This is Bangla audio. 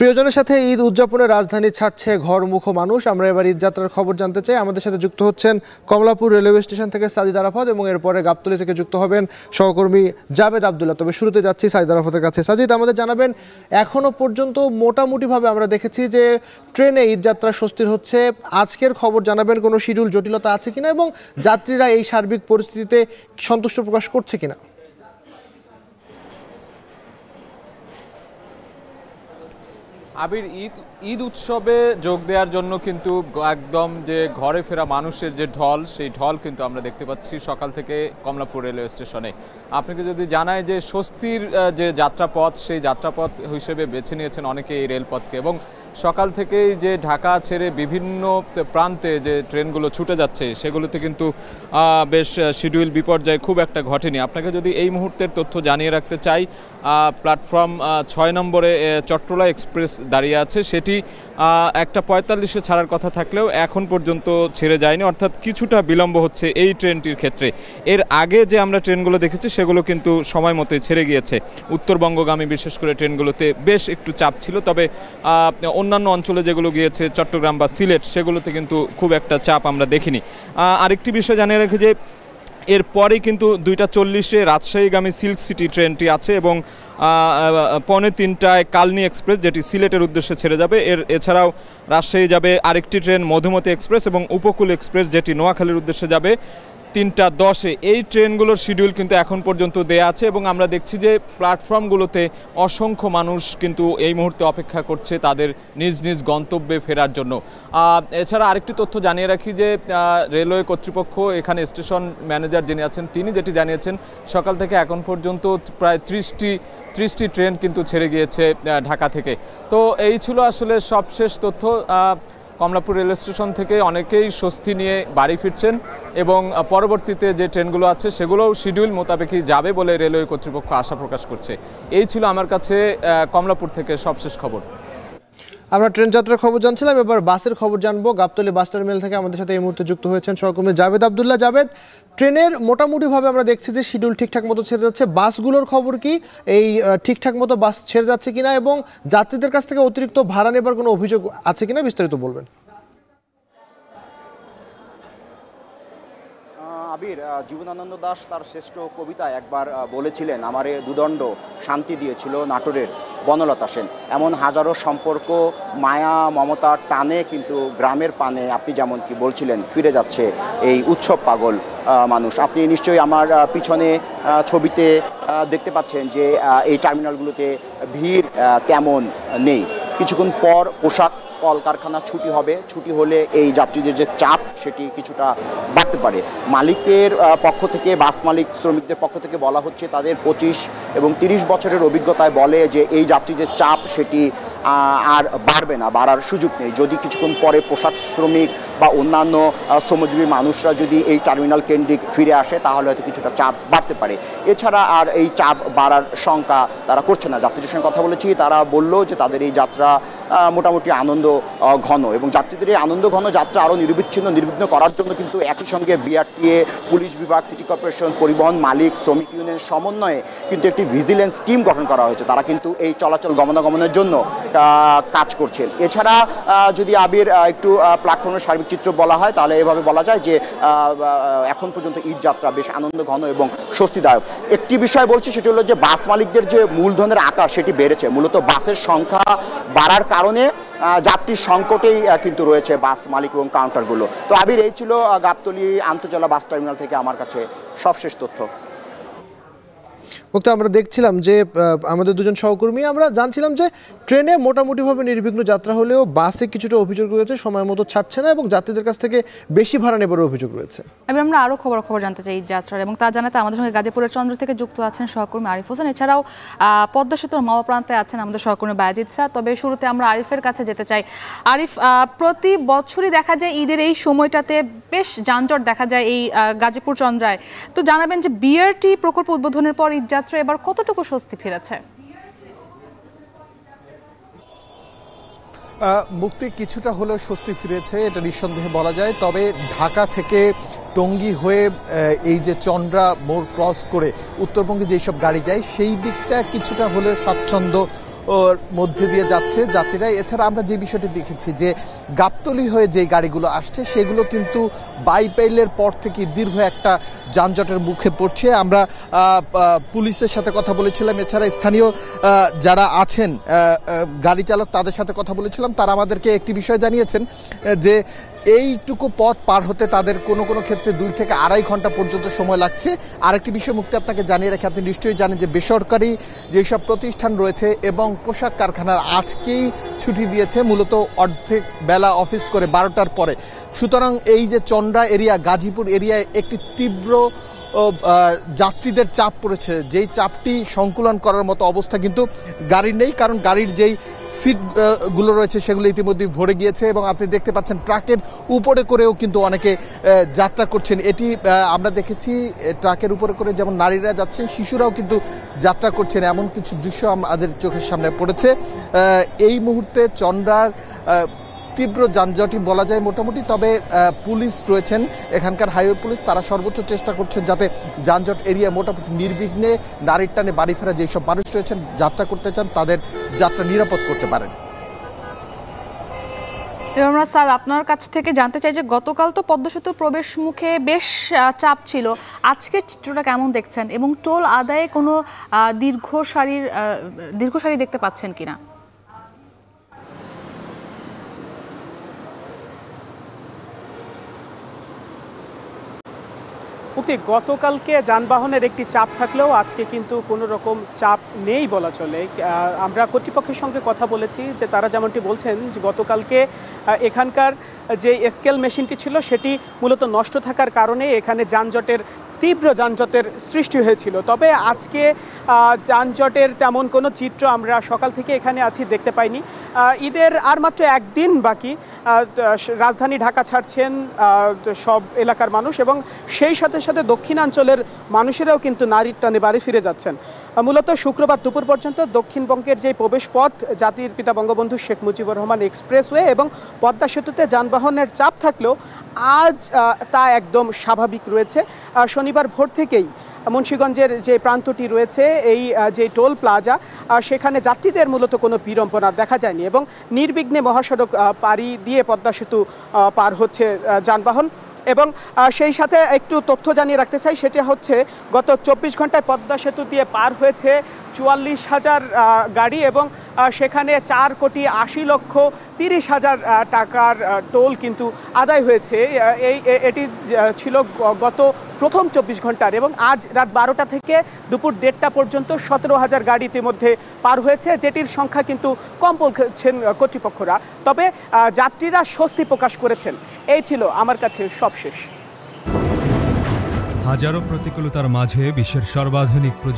প্রিয়জনের সাথে ঈদ উদযাপনে রাজধানী ছাড়ছে ঘরমুখো মানুষ। আমরা এবার ঈদ যাত্রার খবর জানতে চাই। আমাদের সাথে যুক্ত হচ্ছেন কমলাপুর রেলওয়ে স্টেশন থেকে সাজিদ আরাফাত এবং এরপরে গাবতলী থেকে যুক্ত হবেন সহকর্মী জাবেদ আবদুল্লাহ। তবে শুরুতে যাচ্ছি সাজিদ আরাফাতের কাছে। সাজিদ, আমাদের জানাবেন, এখনো পর্যন্ত মোটামুটিভাবে আমরা দেখেছি যে ট্রেনে ঈদ যাত্রা স্বস্তির হচ্ছে। আজকের খবর জানাবেন, কোনো শিডিউল জটিলতা আছে কিনা এবং যাত্রীরা এই সার্বিক পরিস্থিতিতে সন্তুষ্ট প্রকাশ করছে কিনা? আবির, ঈদ উৎসবে যোগ দেওয়ার জন্য কিন্তু একদম যে ঘরে ফেরা মানুষের যে ঢল, সেই ঢল কিন্তু আমরা দেখতে পাচ্ছি সকাল থেকে কমলাপুর রেলওয়ে স্টেশনে। আপনাকে যদি জানায় যে স্বস্তির যে যাত্রাপথ, সেই যাত্রাপথ হিসেবে বেছে নিয়েছেন অনেকে এই রেলপথকে, এবং সকাল থেকেই যে ঢাকা ছেড়ে বিভিন্ন প্রান্তে যে ট্রেনগুলো ছুটে যাচ্ছে সেগুলোতে কিন্তু বেশ শিডিউল বিপর্যয় খুব একটা ঘটেনি। আপনাকে যদি এই মুহূর্তের তথ্য জানিয়ে রাখতে চাই, প্ল্যাটফর্ম 6 নম্বরে চট্টলা এক্সপ্রেস দাঁড়িয়ে আছে। সেটি 1:45-এ ছাড়ার কথা থাকলেও এখন পর্যন্ত ছেড়ে যায়নি, অর্থাৎ কিছুটা বিলম্ব হচ্ছে এই ট্রেনটির ক্ষেত্রে। এর আগে যে আমরা ট্রেনগুলো দেখেছি সেগুলো কিন্তু সময় মতোই ছেড়ে গিয়েছে। উত্তরবঙ্গগামী বিশেষ করে ট্রেনগুলোতে বেশ একটু চাপ ছিল, তবে অন্যান্য অঞ্চলে যেগুলো গিয়েছে চট্টগ্রাম বা সিলেট, সেগুলোতে কিন্তু খুব একটা চাপ আমরা দেখিনি। আরেকটি বিষয় জানিয়ে রাখি যে এরপরেই কিন্তু 2:40-এ রাজশাহীগামী সিল্ক সিটি ট্রেনটি আছে এবং 2:45টায় কালনী এক্সপ্রেস, যেটি সিলেটের উদ্দেশ্যে ছেড়ে যাবে। এছাড়াও রাজশাহী যাবে আরেকটি ট্রেন মধুমতি এক্সপ্রেস এবং উপকূল এক্সপ্রেস, যেটি নোয়াখালীর উদ্দেশ্যে যাবে 3:10-এ। এই ট্রেনগুলোর শিডিউল কিন্তু এখন পর্যন্ত দেয়া আছে এবং আমরা দেখছি যে প্ল্যাটফর্মগুলোতে অসংখ্য মানুষ কিন্তু এই মুহূর্তে অপেক্ষা করছে তাদের নিজ নিজ গন্তব্যে ফেরার জন্য। এছাড়া আরেকটি তথ্য জানিয়ে রাখি যে রেলওয়ে কর্তৃপক্ষ, এখানে স্টেশন ম্যানেজার যিনি আছেন, তিনি যেটি জানিয়েছেন, সকাল থেকে এখন পর্যন্ত প্রায় 30টি ট্রেন কিন্তু ছেড়ে গিয়েছে ঢাকা থেকে। তো এই ছিল আসলে সবশেষ তথ্য। কমলাপুর রেলওয়ে স্টেশন থেকে অনেকেই স্বস্তি নিয়ে বাড়ি ফিরছেন এবং পরবর্তীতে যে ট্রেনগুলো আছে সেগুলোও শিডিউল মোতাবেকই যাবে বলে রেলওয়ে কর্তৃপক্ষ আশা প্রকাশ করছে। এই ছিল আমার কাছে কমলাপুর থেকে সবশেষ খবর। আমরা ট্রেন যাত্রার খবর জানছিলাম, এবার বাসের খবর জানবো। গাবতলী বাস টার্মিনাল থেকে আমাদের সাথে এই মুহূর্তে যুক্ত হয়েছেন সহকর্মী জাবেদ আবদুল্লাহ। জাবেদ, ট্রেনের মোটামুটিভাবে আমরা দেখছি যে শিডিউল ঠিকঠাক মতো ছেড়ে যাচ্ছে। বাসগুলোর খবর কি? এই ঠিকঠাক মতো বাস ছেড়ে যাচ্ছে কিনা এবং যাত্রীদের কাছ থেকে অতিরিক্ত ভাড়া নেবার কোনো অভিযোগ আছে কিনা বিস্তারিত বলবেন। আবির, জীবনানন্দ দাশ তার শ্রেষ্ঠ কবিতায় একবার বলেছিলেন, আমারে দুদণ্ড শান্তি দিয়েছিল নাটোরের বনলতা সেন। এমন হাজারো সম্পর্ক, মায়া মমতার টানে কিন্তু গ্রামের পানে, আপনি যেমন কি বলছিলেন, ফিরে যাচ্ছে এই উৎসব পাগল মানুষ। আপনি নিশ্চয়ই আমার পিছনে ছবিতে দেখতে পাচ্ছেন যে এই টার্মিনালগুলোতে ভিড় তেমন নেই। কিছুক্ষণ পর পোশাক কলকারখানা ছুটি হবে। ছুটি হলে এই যাত্রীদের যে চাপ, সেটি কিছুটা বাড়তে পারে। মালিকের পক্ষ থেকে, বাস মালিক শ্রমিকদের পক্ষ থেকে বলা হচ্ছে, তাদের 25 এবং 30 বছরের অভিজ্ঞতায় বলে যে এই যাত্রী যে চাপ, সেটি আর বাড়বে না, বাড়ার সুযোগ নেই। যদি কিছুক্ষণ পরে পোশাক শ্রমিক বা অন্যান্য শ্রমজীবী মানুষরা যদি এই টার্মিনাল কেন্দ্রিক ফিরে আসে, তাহলে হয়তো কিছুটা চাপ বাড়তে পারে। এছাড়া আর এই চাপ বাড়ার শঙ্কা তারা করছে না। যাত্রীদের সঙ্গে কথা বলেছি, তারা বলল যে তাদের এই যাত্রা মোটামুটি আনন্দ ঘন, এবং যাত্রীদের এই আনন্দ ঘন যাত্রা আরও নির্বিঘ্ন করার জন্য কিন্তু একই সঙ্গে বিআরটিএ, পুলিশ বিভাগ, সিটি কর্পোরেশন, পরিবহন মালিক, শ্রমিক ইউনিয়নের সমন্বয়ে কিন্তু একটি ভিজিলেন্স টিম গঠন করা হয়েছে। তারা কিন্তু এই চলাচল গমনাগমনের জন্য কাজ করছে। এছাড়া যদি আবির একটু প্ল্যাটফর্মের সার্বিক চিত্র বলা হয়, তাহলে এভাবে বলা যায় যে এখন পর্যন্ত ঈদ যাত্রা বেশ আনন্দ ঘন এবং স্বস্তিদায়ক। একটি বিষয় বলছি, সেটি হলো যে বাস মালিকদের যে মূলধনের আকার, সেটি বেড়েছে। মূলত বাসের সংখ্যা বাড়ার কারণে যাত্রীর সংকটেই কিন্তু রয়েছে বাস মালিক এবং কাউন্টারগুলো। তো আবির, এই ছিল গাবতলী আন্তজেলা বাস টার্মিনাল থেকে আমার কাছে সবশেষ তথ্য। মুক্তা, আমরা দেখছিলাম যে আমাদের দুজন সহকর্মী, আমরা জানছিলাম যে ট্রেনে মোটামুটিভাবে নির্বিঘ্ন যাত্রা হলেও বাসে কিছুটা অভিযোগ রয়েছে, সময় মতো ছাড়ছে না এবং যাত্রীদের কাছ থেকে বেশি ভাড়া নেবার অভিযোগ রয়েছে। এবার আমরা আরও খবর জানতে চাই এই যাত্রার, এবং তা জানাতে আমাদের সঙ্গে গাজীপুরের চন্দ্র থেকে যুক্ত আছেন সহকর্মী আরিফ হোসেন। এছাড়াও পদ্মা সেতুর মাওয়া প্রান্তে আছেন আমাদের সহকর্মী বায়েজিদ স্যার। তবে শুরুতে আমরা আরিফের কাছে যেতে চাই। আরিফ, প্রতি বছরই দেখা যায় ঈদের এই সময়টাতে বেশ যানজট দেখা যায় এই গাজীপুর চন্দ্রায়। তো জানাবেন যে বিআরটি প্রকল্প উদ্বোধনের পর ঈদ যাত্রা এবার কতটুকু স্বস্তি ফিরেছে? মুক্তি কিছুটা হলেও স্বস্তি ফিরেছে, এটা নিঃসন্দেহে বলা যায়। তবে ঢাকা থেকে টঙ্গী হয়ে এই যে চন্দ্রা মোড় ক্রস করে উত্তরবঙ্গে যেসব গাড়ি যায়, সেই দিকটা কিছুটা হলেও স্বাচ্ছন্দ্য ওর মধ্যে দিয়ে যাচ্ছে যাত্রীরা। এছাড়া আমরা যে বিষয়টি দেখেছি যে গাবতলী হয়ে যে গাড়িগুলো আসছে সেগুলো কিন্তু বাইপাইলের পর থেকে দীর্ঘ একটা যানজটের মুখে পড়ছে। আমরা পুলিশের সাথে কথা বলেছিলাম, এছাড়া স্থানীয় যারা আছেন গাড়ি চালক তাদের সাথে কথা বলেছিলাম। তারা আমাদেরকে একটি বিষয় জানিয়েছেন যে এইটুকু পথ পার হতে তাদের কোনো কোনো ক্ষেত্রে 2 থেকে 2.5 ঘন্টা পর্যন্ত সময় লাগছে। আরেকটি বিষয় মুক্তি আপনাকে জানিয়ে রাখি, আপনি নিশ্চয়ই জানেন যে বেসরকারি যেসব প্রতিষ্ঠান রয়েছে এবং পোশাক কারখানার আজকেই ছুটি দিয়েছে, মূলত অর্ধেক বেলা অফিস করে 12টার পরে। সুতরাং এই যে চন্দ্রা এরিয়া, গাজীপুর এরিয়ায় একটি তীব্র যাত্রীদের চাপ পড়েছে, যেই চাপটি সংকুলন করার মতো অবস্থা কিন্তু গাড়ির নেই, কারণ গাড়ির যেই সিটগুলো রয়েছে সেগুলো ইতিমধ্যে ভরে গিয়েছে এবং আপনি দেখতে পাচ্ছেন ট্রাকের উপরে করেও কিন্তু অনেকে যাত্রা করছেন। এটি আমরা দেখেছি ট্রাকের উপরে করে যেমন নারীরা যাচ্ছেন, শিশুরাও কিন্তু যাত্রা করছেন, এমন কিছু দৃশ্য আমাদের চোখের সামনে পড়েছে। এই মুহূর্তে চন্দ্রার তীব্র যানজটই বলা যায় মোটামুটি। তবে পুলিশ রয়েছেন, এখানকার হাইওয়ে পুলিশ, তারা সর্বোচ্চ চেষ্টা করছেন যাতে যানজট এরিয়া মোটামুটি নির্বিঘ্নে নারীর টানে বাড়ি ফেরা যেসব মানুষ রয়েছেন যাত্রা করতে চান তাদের যাত্রা নিরাপদ করতে পারেন। আমরা স্যার আপনার কাছ থেকে জানতে চাই যে গতকাল তো পদ্মা সেতুর প্রবেশ মুখে বেশ চাপ ছিল, আজকের চিত্রটা কেমন দেখছেন এবং টোল আদায়ে কোনো দীর্ঘ সারি দেখতে পাচ্ছেন কিনা? গতকালকে যানবাহনের একটি চাপ থাকলেও আজকে কিন্তু কোনো রকম চাপ নেই বলা চলে। আমরা কর্তৃপক্ষের সঙ্গে কথা বলেছি যে তারা যেমনটি বলছেন যে গতকালকে এখানকার যে স্কেল মেশিনটি ছিল সেটি মূলত নষ্ট থাকার কারণে এখানে তীব্র যানজটের সৃষ্টি হয়েছিল। তবে আজকে যানজটের তেমন কোনো চিত্র আমরা সকাল থেকে এখানে আছি দেখতে পাইনি। ঈদের আর মাত্র একদিন বাকি, রাজধানী ঢাকা ছাড়ছেন সব এলাকার মানুষ এবং সেই সাথে সাথে দক্ষিণাঞ্চলের মানুষেরাও কিন্তু নারীর টানে বাড়ি ফিরে যাচ্ছেন। মূলত শুক্রবার দুপুর পর্যন্ত দক্ষিণবঙ্গের যে প্রবেশ পথ জাতির পিতা বঙ্গবন্ধু শেখ মুজিবুর রহমান এক্সপ্রেসওয়ে এবং পদ্মা সেতুতে যানবাহনের চাপ থাকলেও আজ তা একদম স্বাভাবিক রয়েছে। শনিবার ভোর থেকেই মুন্সিগঞ্জের যে প্রান্তটি রয়েছে এই যে টোল প্লাজা, সেখানে যাত্রীদের মূলত কোনো বিড়ম্বনা দেখা যায়নি এবং নির্বিঘ্নে মহাসড়ক পাড়ি দিয়ে পদ্মা সেতু পার হচ্ছে যানবাহন। এবং সেই সাথে একটু তথ্য জানিয়ে রাখতে চাই, সেটা হচ্ছে গত 24 ঘন্টায় পদ্মা সেতু দিয়ে পার হয়েছে 44,000 গাড়ি এবং সেখানে 4,80,30,000 টাকার টোল কিন্তু আদায় হয়েছে। এটি ছিল গত প্রথম 24 ঘন্টার এবং আজ রাত 12টা থেকে দুপুর 1:30 পর্যন্ত 17,000 গাড়ি ইতিমধ্যে পার হয়েছে, যেটির সংখ্যা কিন্তু কম বলছেন কর্তৃপক্ষরা। তবে যাত্রীরা স্বস্তি প্রকাশ করেছেন। এই ছিল আমার কাছে সবশেষ। হাজারো প্রতিকূলতার মাঝে বিশ্বের সর্বাধুনিক প্রযুক্তি